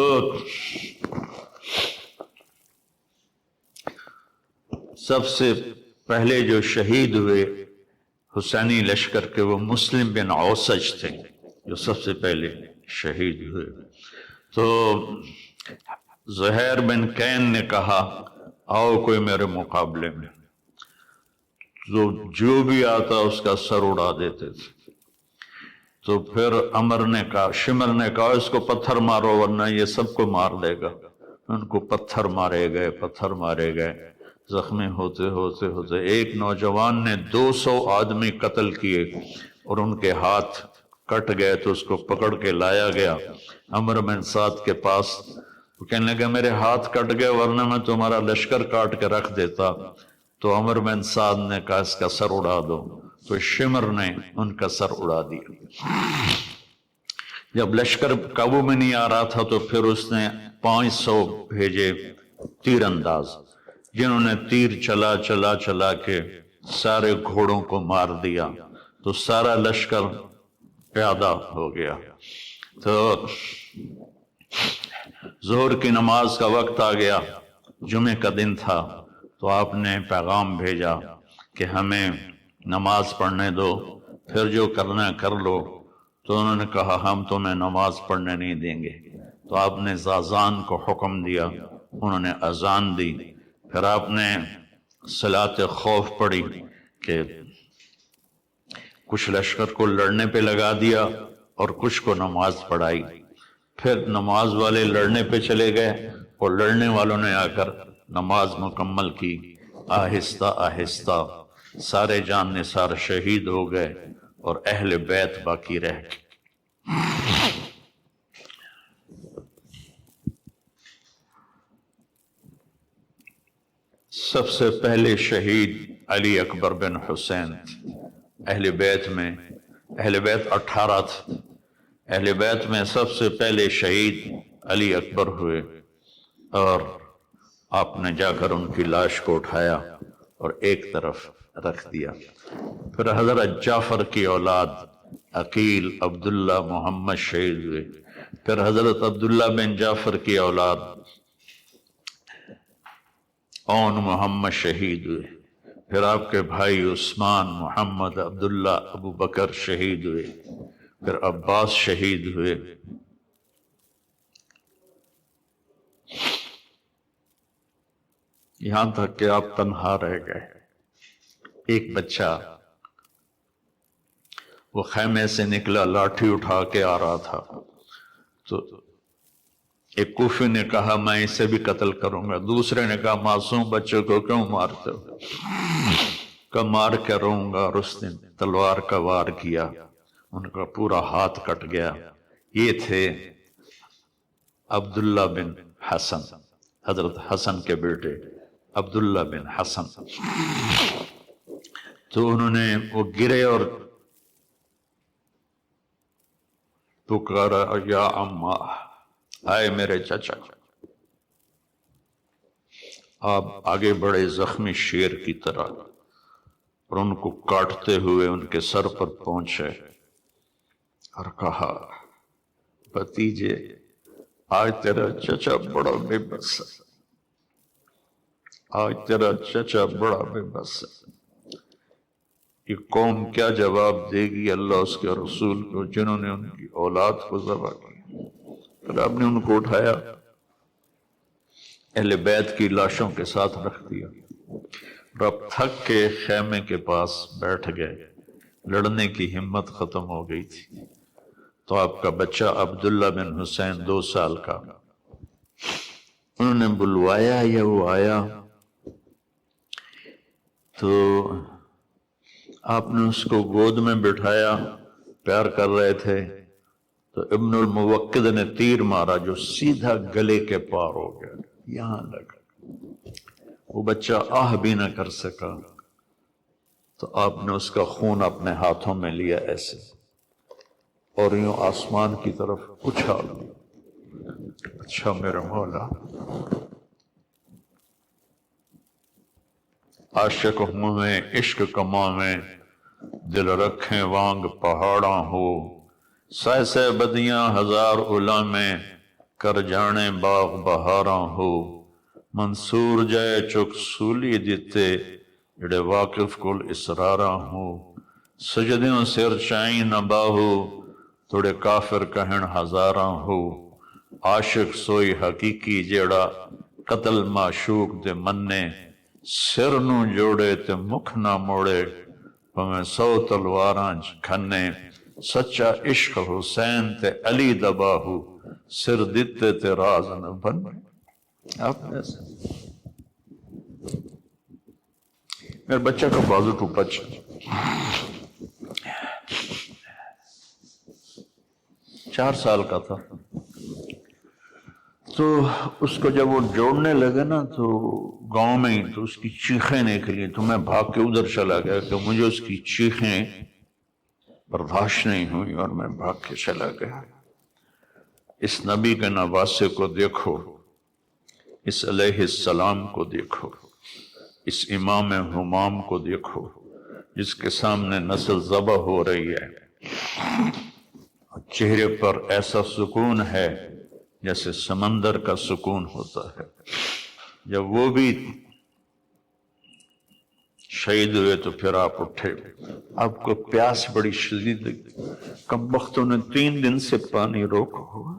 سب سے پہلے جو شہید ہوئے حسینی لشکر کے وہ مسلم بن اوسج تھے جو سب سے پہلے شہید ہوئے۔ تو زہیر بن کین نے کہا آؤ کوئی میرے مقابلے میں، تو جو بھی آتا اس کا سر اڑا دیتے تھے۔ تو پھر عمر نے کہا، شمر نے کہا اس کو پتھر مارو ورنہ یہ سب کو مار دے گا۔ ان کو پتھر مارے گئے، زخمی ہوتے ہوتے ہوتے ایک نوجوان نے 200 آدمی قتل کیے اور ان کے ہاتھ کٹ گئے، تو اس کو پکڑ کے لایا گیا عمر بن سعد کے پاس۔ وہ کہنے لگا میرے ہاتھ کٹ گئے ورنہ میں تمہارا لشکر کاٹ کے رکھ دیتا۔ تو عمر بن سعد نے کہا اس کا سر اڑا دو، تو شمر نے ان کا سر اڑا دیا۔ جب لشکر قابو میں نہیں آ رہا تھا تو پھر اس نے 500 بھیجے تیر انداز، جنہوں نے تیر چلا کے سارے گھوڑوں کو مار دیا، تو سارا لشکر پیادہ ہو گیا۔ تو ظہر کی نماز کا وقت آ گیا، جمعے کا دن تھا، تو آپ نے پیغام بھیجا کہ ہمیں نماز پڑھنے دو، پھر جو کرنا کر لو۔ تو انہوں نے کہا ہم تمہیں نماز پڑھنے نہیں دیں گے۔ تو آپ نے اذان کو حکم دیا، انہوں نے اذان دی، پھر آپ نے صلاۃ خوف پڑھی کہ کچھ لشکر کو لڑنے پہ لگا دیا اور کچھ کو نماز پڑھائی۔ پھر نماز والے لڑنے پہ چلے گئے اور لڑنے والوں نے آ کر نماز مکمل کی۔ آہستہ آہستہ سارے جان نثار شہید ہو گئے اور اہل بیت باقی رہ گئے۔ سب سے پہلے شہید علی اکبر بن حسین تھے۔ اہل بیت 18 تھے، اہل بیت میں سب سے پہلے شہید علی اکبر ہوئے، اور آپ نے جا کر ان کی لاش کو اٹھایا اور ایک طرف رکھ دیا۔ پھر حضرت جعفر کی اولاد عقیل، عبداللہ، محمد شہید ہوئے۔ پھر حضرت عبداللہ بن جعفر کی اولاد اون محمد شہید ہوئے۔ پھر آپ کے بھائی عثمان، محمد، عبداللہ، ابو بکر شہید ہوئے۔ پھر عباس شہید ہوئے۔ یہاں تک کہ آپ تنہا رہ گئے۔ ایک بچہ وہ خیمے سے نکلا، لاٹھی اٹھا کے آ رہا تھا، تو ایک کوفی نے کہا میں اسے بھی قتل کروں گا، دوسرے نے کہا معصوم بچوں کو کیوں مارتے ہو؟ کہ مار کے رہوں گا، اور اس نے تلوار کا وار کیا، ان کا پورا ہاتھ کٹ گیا۔ یہ تھے عبداللہ بن حسن، حضرت حسن کے بیٹے عبداللہ بن حسن۔ تو انہوں نے وہ گرے اور پکارا یا اماں، آئے میرے چچا۔ آپ آگے بڑے زخمی شیر کی طرح اور ان کو کاٹتے ہوئے ان کے سر پر پہنچے اور کہا بھتیجے آج تیرا چچا بڑا بے بس ہے، آج تیرا چچا بڑا بے بس ہے۔ یہ قوم کیا جواب دے گی اللہ اس کے رسول کو جنہوں نے ان کی اولاد کو ذبح کیا؟ پھر آپ نے ان کو اٹھایا، اہل بیت کی لاشوں کے ساتھ رکھ دیا، اور اب تھک کے خیمے کے پاس بیٹھ گئے۔ لڑنے کی ہمت ختم ہو گئی تھی۔ تو آپ کا بچہ عبداللہ بن حسین 2 سال کا، انہوں نے بلوایا یا وہ آیا، تو آپ نے اس کو گود میں بٹھایا، پیار کر رہے تھے، تو ابن الموقد نے تیر مارا جو سیدھا گلے کے پار ہو گیا، یہاں لگا۔ وہ بچہ آہ بھی نہ کر سکا، تو آپ نے اس کا خون اپنے ہاتھوں میں لیا ایسے اور یوں آسمان کی طرف اچھال دیا۔ اچھا میرے مولا، عاشق ہوں میں عشق کماں میں، دل رکھیں وانگ پہاڑاں ہو، سہ سہ بدیاں ہزار الا میں، کر جانے باغ بہاراں ہو، منصور جائے چک سولی دیتے، جڑے واقف کل اسراراں ہو، سجدیوں سر چائیں نہ باہو، تھوڑے کافر کہن ہزاراں ہو، عاشق سوئی حقیقی جیڑا قتل معشوق دے مننے، سر نو جوڑے تے مکھ نہ موڑے، پمیں 100 تلواراں کھنے، سچا عشق حسین تے علی دا باہو، سر دیتے تے راز نہ بنے۔ آپ نے ایسے میرے بچہ کا بازو ٹوٹا، 4 سال کا تھا، تو اس کو جب وہ جوڑنے لگے نا تو گاؤں میں ہی تو اس کی چیخیں نکلی، تو میں بھاگ کے ادھر چلا گیا کہ مجھے اس کی چیخیں برداشت نہیں ہوئی اور میں بھاگ کے چلا گیا۔ اس نبی کے نواسے کو دیکھو، اس علیہ السلام کو دیکھو، اس امام ہمام کو دیکھو جس کے سامنے نسل ذبح ہو رہی ہے، چہرے پر ایسا سکون ہے جیسے سمندر کا سکون ہوتا ہے۔ جب وہ بھی شہید ہوئے تو پھر آپ اٹھے، آپ کو پیاس بڑی شدید لگی، کم بختوں نے 3 دن سے پانی روکا ہوا،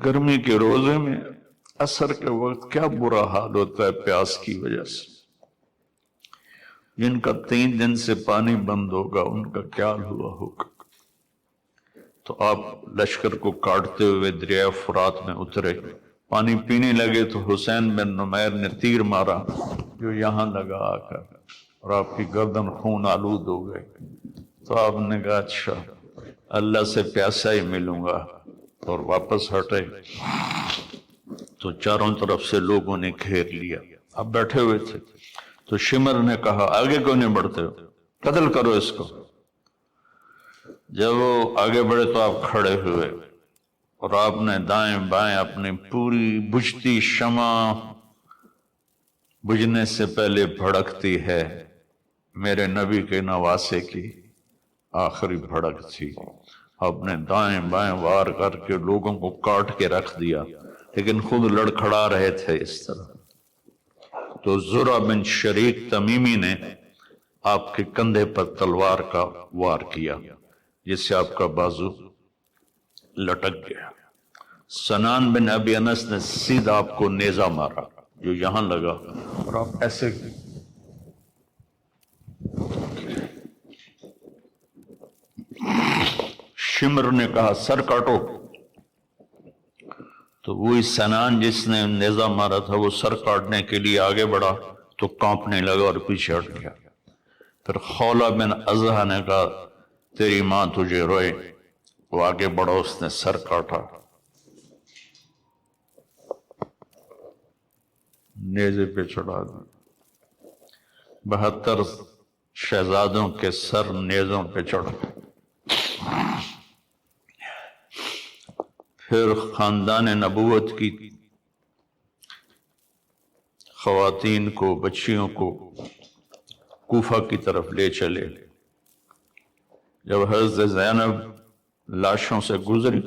گرمی کے روزے میں عصر کے وقت کیا برا حال ہوتا ہے پیاس کی وجہ سے۔ جن کا 3 دن سے پانی بند ہوگا ان کا کیا ہوا ہوگا۔ تو آپ لشکر کو کاٹتے ہوئے دریائے فرات میں اترے، پانی پینے لگے تو حسین بن نمیر نے تیر مارا جو یہاں لگا آ کر، اور آپ کی گردن خون آلود ہو گئی۔ تو آپ نے کہا اچھا اللہ سے پیاسا ہی ملوں گا، اور واپس ہٹے تو چاروں طرف سے لوگوں نے گھیر لیا، اب بیٹھے ہوئے تھے۔ تو شمر نے کہا آگے کیوں نہیں بڑھتے ہو، قتل کرو اس کو۔ جب وہ آگے بڑھے تو آپ کھڑے ہوئے اور آپ نے دائیں بائیں اپنی پوری بجھتی شمع، بجھنے سے پہلے بھڑکتی ہے، میرے نبی کے نواسے کی آخری بھڑک تھی، آپ نے دائیں بائیں وار کر کے لوگوں کو کاٹ کے رکھ دیا، لیکن خود لڑکھڑا رہے تھے اس طرح۔ تو زرع بن شریک تمیمی نے آپ کے کندھے پر تلوار کا وار کیا جس سے آپ کا بازو لٹک گیا۔ سنان بن ابی انس نے سیدھا آپ کو نیزہ مارا جو یہاں لگا، اور آپ ایسے شمر نے کہا سر کاٹو، تو وہی سنان جس نے نیزہ مارا تھا وہ سر کاٹنے کے لیے آگے بڑھا تو کانپنے لگا اور پیچھے ہٹ گیا۔ پھر خولہ بن ازہا نے کہا تیری ماں تجھے روئے، وہ آگے بڑھا، اس نے سر کاٹا، نیزے پہ چڑھا دیا۔ 72 شہزادوں کے سر نیزوں پہ چڑھ گئے۔ پھر خاندان نبوت کی خواتین کو، بچیوں کو کوفہ کی طرف لے چلے۔ جب حضرت زینب لاشوں سے گزری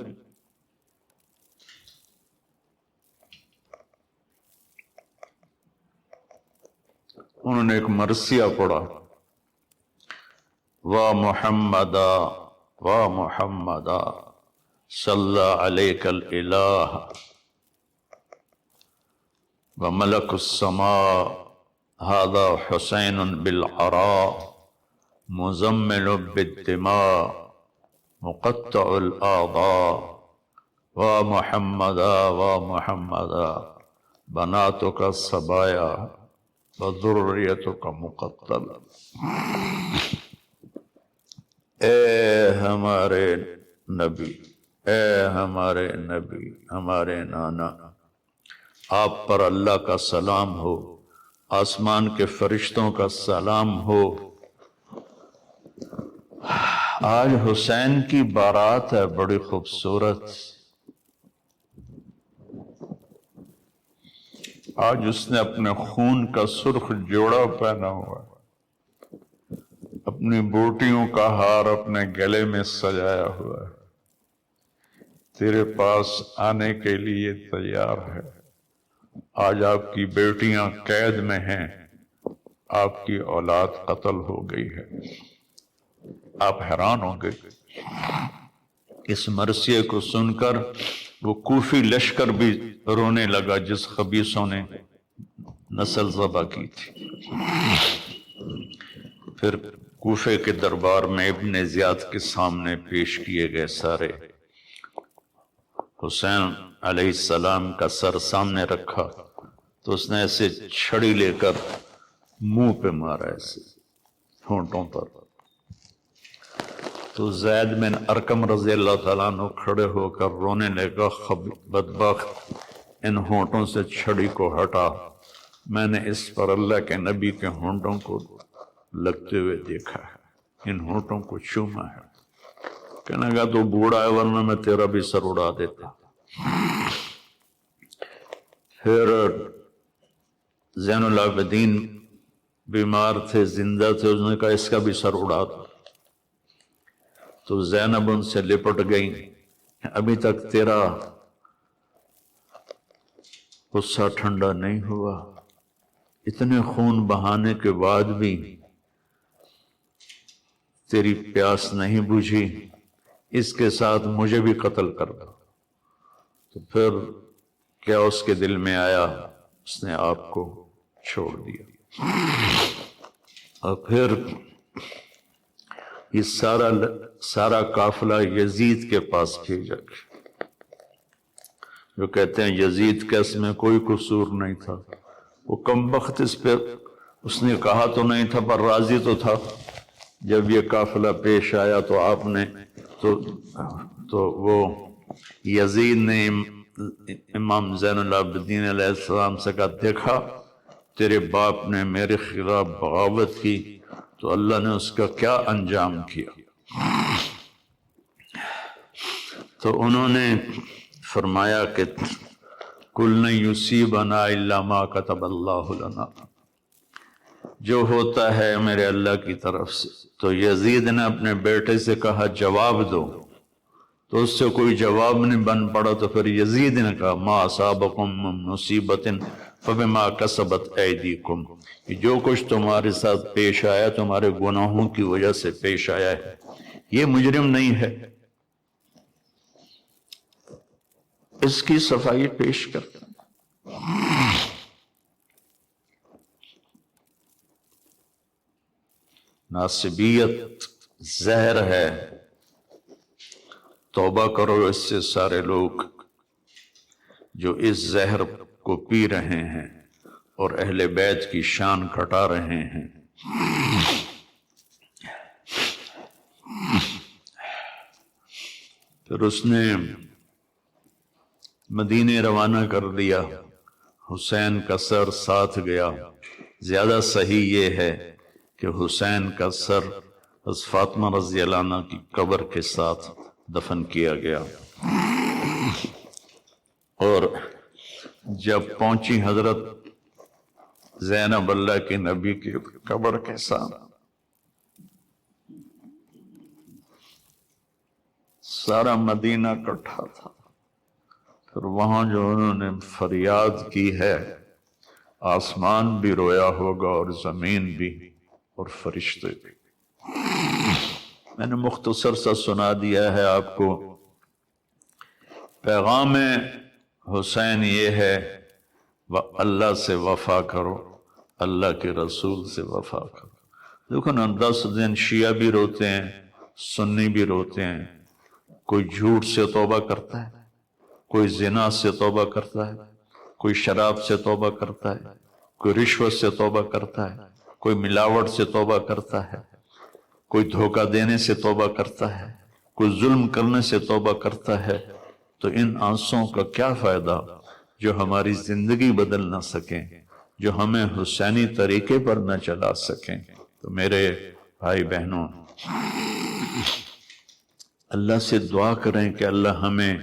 انہوں نے ایک مرثیہ پڑھا، وا محمدا وا محمدا صلی علیک الالہ وملک السماء هذا حسین بالعراء مزمل بالدماء مقطع الاعضاء وا محمدا وا محمدا بناتک الصبایا وذریتک مقتل۔ اے ہمارے نبی، اے ہمارے نبی، ہمارے نانا، آپ پر اللہ کا سلام ہو، آسمان کے فرشتوں کا سلام ہو۔ آج حسین کی بارات ہے بڑی خوبصورت۔ آج اس نے اپنے خون کا سرخ جوڑا پہنا ہوا ہے، اپنی بوٹیوں کا ہار اپنے گلے میں سجایا ہوا ہے، تیرے پاس آنے کے لیے تیار ہے۔ آج آپ کی بیٹیاں قید میں ہیں، آپ کی اولاد قتل ہو گئی ہے۔ آپ حیران ہوں گے۔ اس مرثیے کو سن کر وہ کوفی لشکر بھی رونے لگا جس خبیثوں نے نسل ذبح کی تھی۔ پھر کوفے کے دربار میں ابن زیاد کے سامنے پیش کیے گئے سارے۔ حسین علیہ السلام کا سر سامنے رکھا تو اس نے ایسے چھڑی لے کر منہ پہ مارا، ایسے ہونٹوں پر۔ تو زید بن ارقم رضی اللہ تعالیٰ عنہ کھڑے ہو کر رونے لگا، بدبخت، ان ہونٹوں سے چھڑی کو ہٹا، میں نے اس پر اللہ کے نبی کے ہونٹوں کو لگتے ہوئے دیکھا ہے، ان ہونٹوں کو چوما ہے۔ کہنے لگا تو بوڑھا ہے ورنہ میں تیرا بھی سر اڑا دیتا۔ پھر زین العابدین بیمار تھے، زندہ تھے، اس نے کہا اس کا بھی سر اڑا دو۔ تو زینب ان سے لپٹ گئی، ابھی تک تیرا غصہ ٹھنڈا نہیں ہوا، اتنے خون بہانے کے بعد بھی تیری پیاس نہیں بجھی، اس کے ساتھ مجھے بھی قتل کر دو۔ تو پھر کیا اس کے دل میں آیا، اس نے آپ کو چھوڑ دیا۔ اور پھر یہ سارا قافلہ یزید کے پاس بھیجا گیا، جو کہتے ہیں یزید کا اس میں کوئی قصور نہیں تھا، وہ کم بخت اس پہ اس نے کہا تو نہیں تھا پر راضی تو تھا۔ جب یہ قافلہ پیش آیا تو آپ نے تو وہ یزید نے امام زین العابدین علیہ السلام سے کہا، دیکھا تیرے باپ نے میرے خلاف بغاوت کی تو اللہ نے اس کا کیا انجام کیا۔ تو انہوں نے فرمایا کہ کل یصیبنا الا ما کتب اللہ لنا، جو ہوتا ہے میرے اللہ کی طرف سے۔ تو یزید نے اپنے بیٹے سے کہا جواب دو، تو اس سے کوئی جواب نہیں بن پڑا، تو پھر یزید نے کہا ما اصابکم من مصیبت فبما کسبت ایدیکم، جو کچھ تمہارے ساتھ پیش آیا تمہارے گناہوں کی وجہ سے پیش آیا ہے، یہ مجرم نہیں ہے۔ اس کی صفائی پیش کرتا۔ ناصبیت زہر ہے، توبہ کرو اس سے سارے لوگ جو اس زہر کو پی رہے ہیں اور اہل بیت کی شان گھٹا رہے ہیں۔ پھر اس نے مدینے روانہ کر دیا، حسین کا سر ساتھ گیا۔ زیادہ صحیح یہ ہے کہ حسین کا سر حضرت فاطمہ رضی اللہ عنہ کی قبر کے ساتھ دفن کیا گیا۔ اور جب پہنچی حضرت زینب اللہ کے نبی کی قبر کے ساتھ، سارا مدینہ اکٹھا تھا۔ پھر وہاں جو انہوں نے فریاد کی ہے، آسمان بھی رویا ہوگا اور زمین بھی اور فرشتے بھی۔ میں نے مختصر سا سنا دیا ہے آپ کو۔ پیغام حسین یہ ہے اللہ سے وفا کرو، اللہ کے رسول سے وفا کرو۔ دیکھو نا، 10 دن شیعہ بھی روتے ہیں، سنی بھی روتے ہیں، کوئی جھوٹ سے توبہ کرتا ہے، کوئی زنا سے توبہ کرتا ہے، کوئی شراب سے توبہ کرتا ہے، کوئی رشوت سے توبہ کرتا ہے، کوئی ملاوٹ سے توبہ کرتا ہے، کوئی دھوکہ دینے سے توبہ کرتا ہے، کوئی ظلم کرنے سے توبہ کرتا ہے۔ تو ان آنسوں کا کیا فائدہ جو ہماری زندگی بدل نہ سکیں، جو ہمیں حسینی طریقے پر نہ چلا سکیں۔ تو میرے بھائی بہنوں، اللہ سے دعا کریں کہ اللہ ہمیں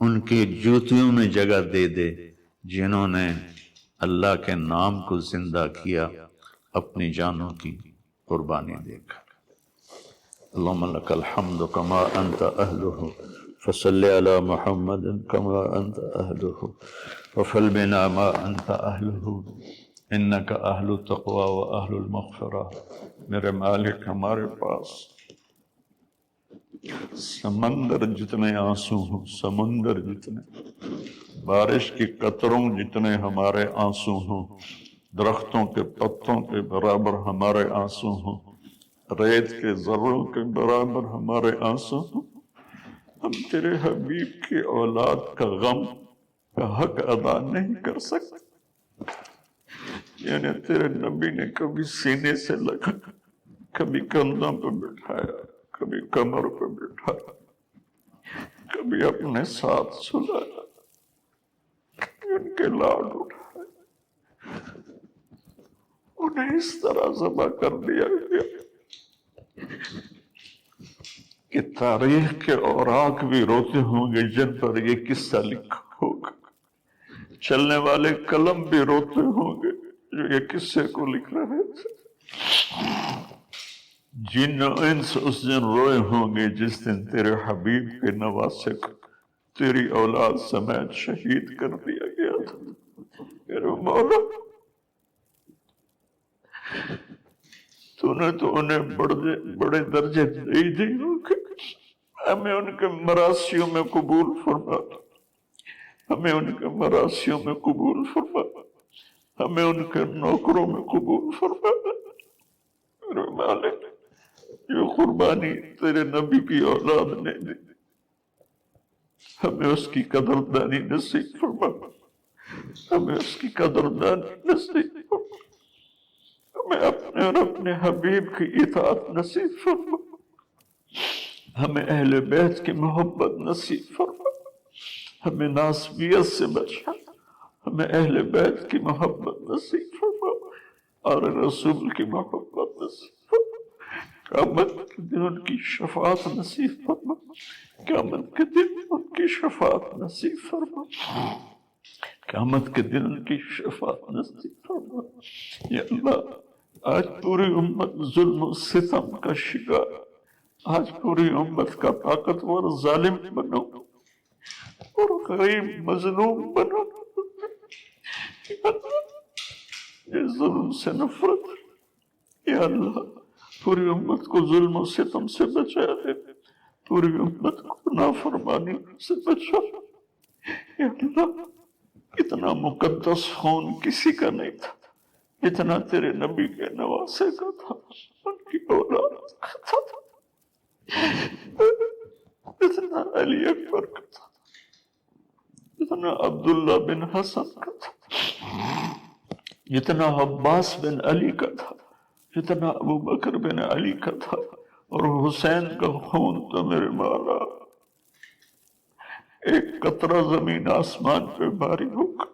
ان کی جوتیوں میں جگہ دے دے جنہوں نے اللہ کے نام کو زندہ کیا اپنی جانوں کی قربانی دے کر۔ اللہم لک الحمد کما انت اہلہ فصلی علی محمد کما انت اہلہ وفعل بنا ما انت اہلہ انک اہل التقوی و اہل المغفرہ۔ میرے مالک، ہمارے پاس سمندر جتنے آنسو ہوں، سمندر جتنے، بارش کی قطروں جتنے ہمارے آنسو ہوں، درختوں کے پتوں کے برابر ہمارے آنسو ہوں، ریت کے ذروں کے برابر ہمارے آنسو ہوں، ہم تیرے حبیب کی اولاد کا غم کا حق ادا نہیں کر سکتے۔ یعنی تیرے نبی نے کبھی سینے سے لگا، کبھی کندھوں پہ بٹھایا، کبھی کمر پہ بٹھایا، کبھی اپنے ساتھ سلایا، ان کے لاڈ اٹھائے، انہیں اس طرح ذبح کر دیا گیا کہ تاریخ کے اوراق بھی روتے ہوں گے جن پر یہ قصہ لکھا ہوگا، چلنے والے قلم بھی روتے ہوں گے جو یہ قصے کو لکھ رہے تھے، جن و انس اس دن روئے ہوں گے جس دن تیرے حبیب کے نواسے کو تیری اولاد سمیت شہید کر دیا گیا تھا۔ میرے مولا، تو نے تو انہیں بڑے درجے دے دی ہوں گے، ہمیں ان کے مراسیوں میں قبول فرما، ہمیں ان کے مراسیوں میں قبول فرما، ہمیں ان کے نوکروں میں قبول فرما۔ میرے مالک، جو قربانی تیرے نبی کی اولاد نے دی، ہمیں اس کی قدردانی نصیب فرما، ہمیں اس کی قدردانی نصیب فرما، ہمیں اپنے اور اپنے حبیب کی اطاعت نصیب فرما، ہمیں اہل بیت کی محبت نصیب فرما، ہمیں ناسبیت سے بچا، ہمیں اہل بیت کی محبت نصیب فرما اور رسول کی محبت نصیب فرما۔ قیامت کے دن ان کی شفاعت نصیب فرما، قیامت کے دن ان کی شفاعت نصیب فرما، قیامت کے دن ان کی شفاعت نصیب فرما۔ یا اللہ، آج پوری امت ظلم و ستم کا شکار، آج پوری امت کا طاقتور ظالم بنو اور غریب مظلوم بنو۔ یا اللہ، یہ ظلم سے نفرت، یا اللہ پوری امت کو ظلم و ستم سے بچا دے، پوری امت کو نافرمانی سے بچا۔ یا اللہ، اتنا مقدس خون کسی کا نہیں تھا اتنا تیرے نبی کے نواسے کا تھا، ان کی اولاد کا تھا، اتنا علی اکبر کا تھا، اتنا عبداللہ بن حسن کا تھا، جتنا عباس بن علی کا تھا، جتنا ابو بکر بن علی کا تھا، اور حسین کا خون تو میرے مولا ایک قطرہ زمین آسمان پہ باری ہوگا۔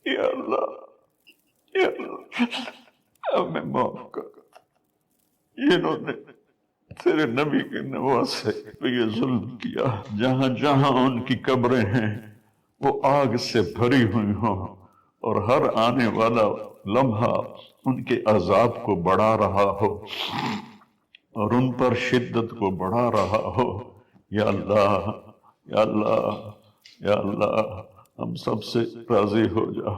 یا اللہ، یا اللہ، ہمیں معاف کر، انہوں نے تیرے نبی کے نواسے پہ یہ ظلم کیا، جہاں جہاں ان کی قبریں ہیں وہ آگ سے بھری ہوئی ہوں، اور ہر آنے والا لمحہ ان کے عذاب کو بڑھا رہا ہو اور ان پر شدت کو بڑھا رہا ہو۔ یا اللہ، یا اللہ، یا اللہ، ہم سب سے راضی ہو جا،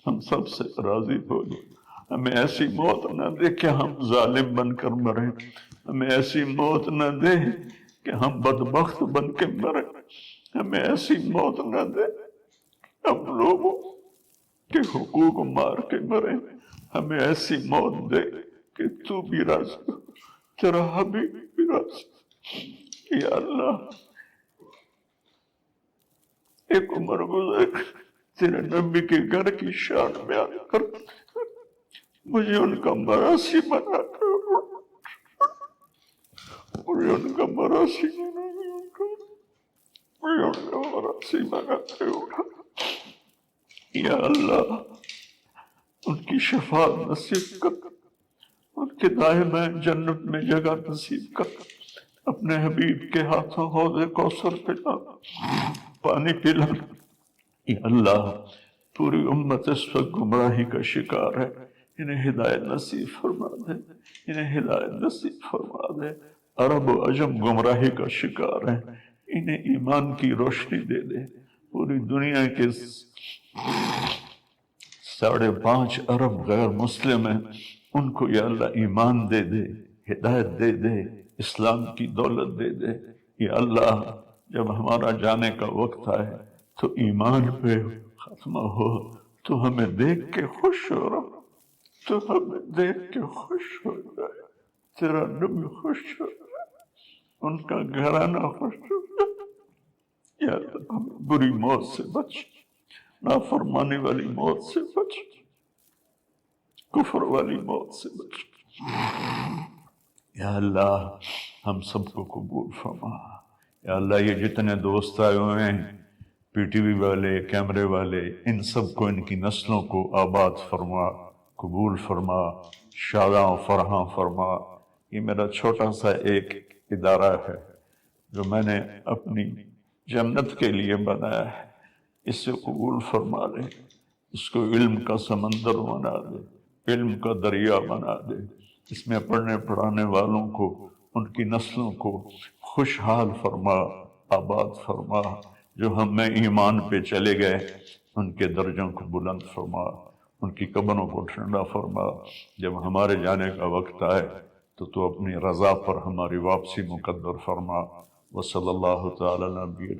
ہم سب سے راضی ہو جا۔ ہمیں ایسی موت نہ دے کہ ہم ظالم بن کر مریں، ہمیں ایسی موت نہ دے کہ ہم بدبخت بن کے مریں، ہمیں ایسی موت نہ دے کہ ہم لوگوں کے حقوق مار کے مریں، ہمیں ایسی موت دے کہ تو بھی راضی ہو، تیرا حبیب بھی راضی۔ یا اللہ، ایک عمر گزر تیرے نبی کے گھر کی شان بیان کر، مجھے ان کا مراسی بنا کر، مجھے ان کا مراسی بنا کر، مجھے ان کا مراسی بنا کے اٹھا۔ یا اللہ ان کی شفاعت نصیب کر، ان کے دائمِ جنت میں جگہ نصیب کر، اپنے حبیب کے ہاتھوں حوض کوثر پلا، پانی پلا۔ یا اللہ پوری امت اس وقت گمراہی کا شکار ہے، انہیں ہدایت نصیب فرما دے، انہیں ہدایت نصیب فرما دے۔ عرب و عجم گمراہی کا شکار ہیں، انہیں ایمان کی روشنی دے دے۔ پوری دنیا کے 5.5 ارب غیر مسلم ہیں، ان کو یا اللہ ایمان دے دے، ہدایت دے دے، اسلام کی دولت دے دے۔ یا اللہ جب ہمارا جانے کا وقت آئے تو ایمان پہ ختمہ ہو، تو ہمیں دیکھ کے خوش ہو رہا، تو ہمیں دیکھ کے خوش ہو جائے، تیرا نبی خوش ہو جائے، ان کا گھرانہ خوش ہو جائے۔ یا اللہ ہمیں بری موت سے بچ، نافرمانی والی موت سے بچ، کفر والی موت سے بچ۔ یا اللہ ہم سب کو قبول فرما۔ یا اللہ یہ جتنے دوست آئے ہوئے ہیں، پی ٹی وی والے، کیمرے والے، ان سب کو، ان کی نسلوں کو آباد فرما، قبول فرما، شاداں و فرحاں فرما۔ یہ میرا چھوٹا سا ایک ادارہ ہے جو میں نے اپنی جنت کے لیے بنایا ہے، اس سے قبول فرما لے، اس کو علم کا سمندر بنا دے، علم کا دریا بنا دے، اس میں پڑھنے پڑھانے والوں کو، ان کی نسلوں کو خوشحال فرما، آباد فرما۔ جو ہم میں ایمان پہ چلے گئے ان کے درجوں کو بلند فرما، ان کی قبروں کو ٹھنڈا فرما۔ جب ہمارے جانے کا وقت آئے تو اپنی رضا پر ہماری واپسی مقدر فرما۔ وصلی اللہ تعالی علی نبی